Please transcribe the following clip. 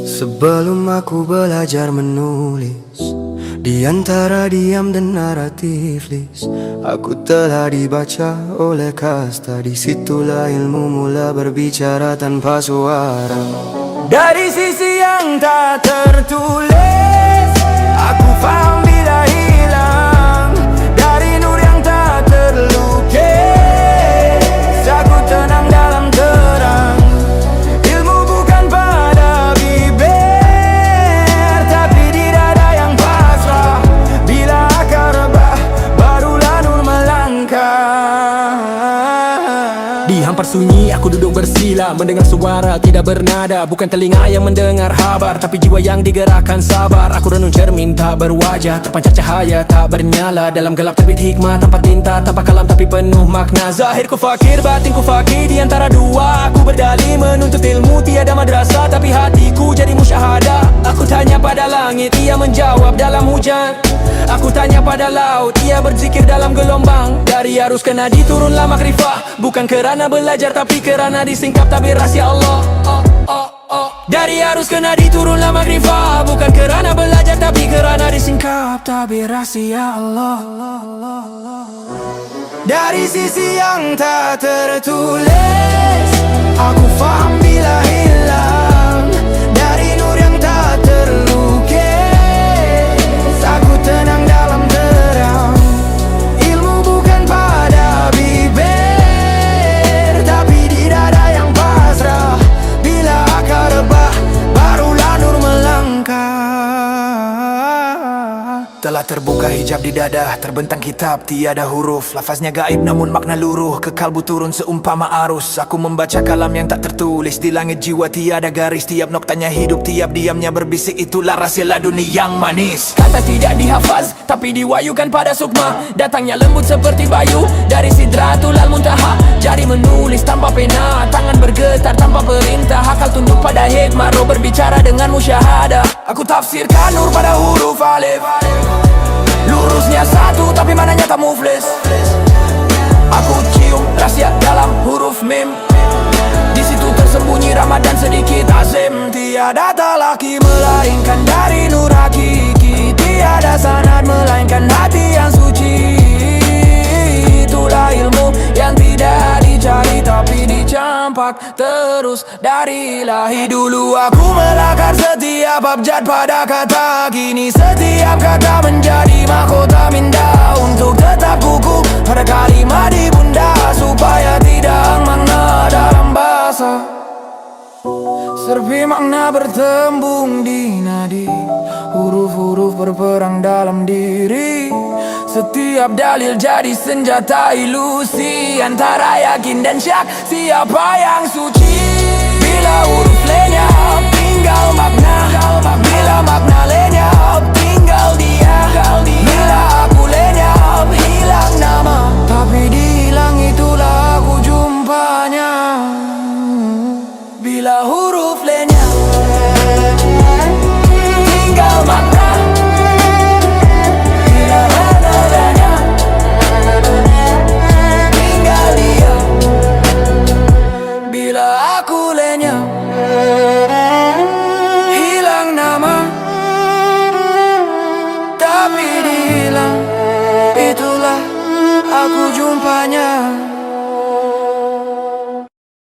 Sebelum aku belajar menulis, di antara diam dan naratif list, aku telah dibaca oleh kasta. Disitulah ilmu mula berbicara tanpa suara. Dari sisi yang tak tertulis, aku paham bila hilang. Dari nur yang tak terlukis, aku tenang dalam terang. Ilmu bukan pada bibir, tapi di dada yang pasrah. Bila akar rebah, barulah nur melangkah. Di hampar sunyi aku duduk bersila, mendengar suara tidak bernada. Bukan telinga yang mendengar kabar, tapi jiwa yang digerakkan sabar. Aku renung cermin tak berwajah, terpancar cahaya tak bernyala. Dalam gelap terbit hikmah tanpa tinta, tanpa kalam tapi penuh makna. Zahirku fakir, batinku fakir, di antara dua aku berdalih menuntut ilmu. Tiada madrasah tapi hatiku jadi musyahadah. Aku tanya pada langit, ia menjawab dalam hujan. Aku tanya pada laut, ia berzikir dalam gelombang. Dari arus ke nadi turunlah makrifah, bukan kerana belajar tapi kerana disingkap tabir rahsia Allah. Dari arus ke nadi turunlah makrifah, bukan kerana belajar tapi kerana disingkap tabir rahsia Allah. Dari sisi yang tak tertulis, aku faham bila hilang. Dari nur yang tak terlukis, aku tenang dalam terang. Ilmu bukan pada bibir, tapi di dada yang pasrah. Bila akar rebah, barulah nur melangkah. Telah terbuka hijab di dada, terbentang kitab tiada huruf. Lafaznya gaib namun makna luruh, ke kalbu turun seumpama arus. Aku membaca kalam yang tak tertulis, di langit jiwa tiada garis. Tiap noktanya hidup, tiap diamnya berbisik, itulah rahsia laduni yang manis. Kata tidak dihafaz, tapi diwayukan pada sukma. Datangnya lembut seperti bayu, dari sidratul al-muntaha. Jari menulis tanpa pena, tangan bergetar tanpa perintah. Akal tunduk pada hikmah, roh berbicara dengan musyahadah. Aku tafsirkan nur pada huruf alif, lurusnya satu tapi mananya tak muflis. Aku cium rahsia dalam huruf mim, di situ tersembunyi Ramadan sedikit azim. Tiada talaki melainkan dari nur hakiki, tiada sanad melainkan hati yang suci. Itulah ilmu yang tidak dicari tapi dicampak terus dari ilahi. Dulu aku melakar setiap abjad pada kata, kini setiap kata menjadi mahkota minda. Untuk tetap kukuh pada kalimat ibunda, supaya tidak makna dalam bahasa. Serpi makna bertembung di nadi, huruf-huruf berperang dalam diri. Setiap dalil jadi senjata ilusi, antara yakin dan syak siapa yang suci. Bila huruf lenyap tinggal makna, bila makna lenyap tinggal dia. Bila aku lenyap hilang nama, tapi di hilang itulah aku jumpanya. Bila huruf lenyap tinggal makna, bila makna lenyap tinggal dia. Bila aku lenyap hilang nama, tapi dihilang itulah aku jumpanya.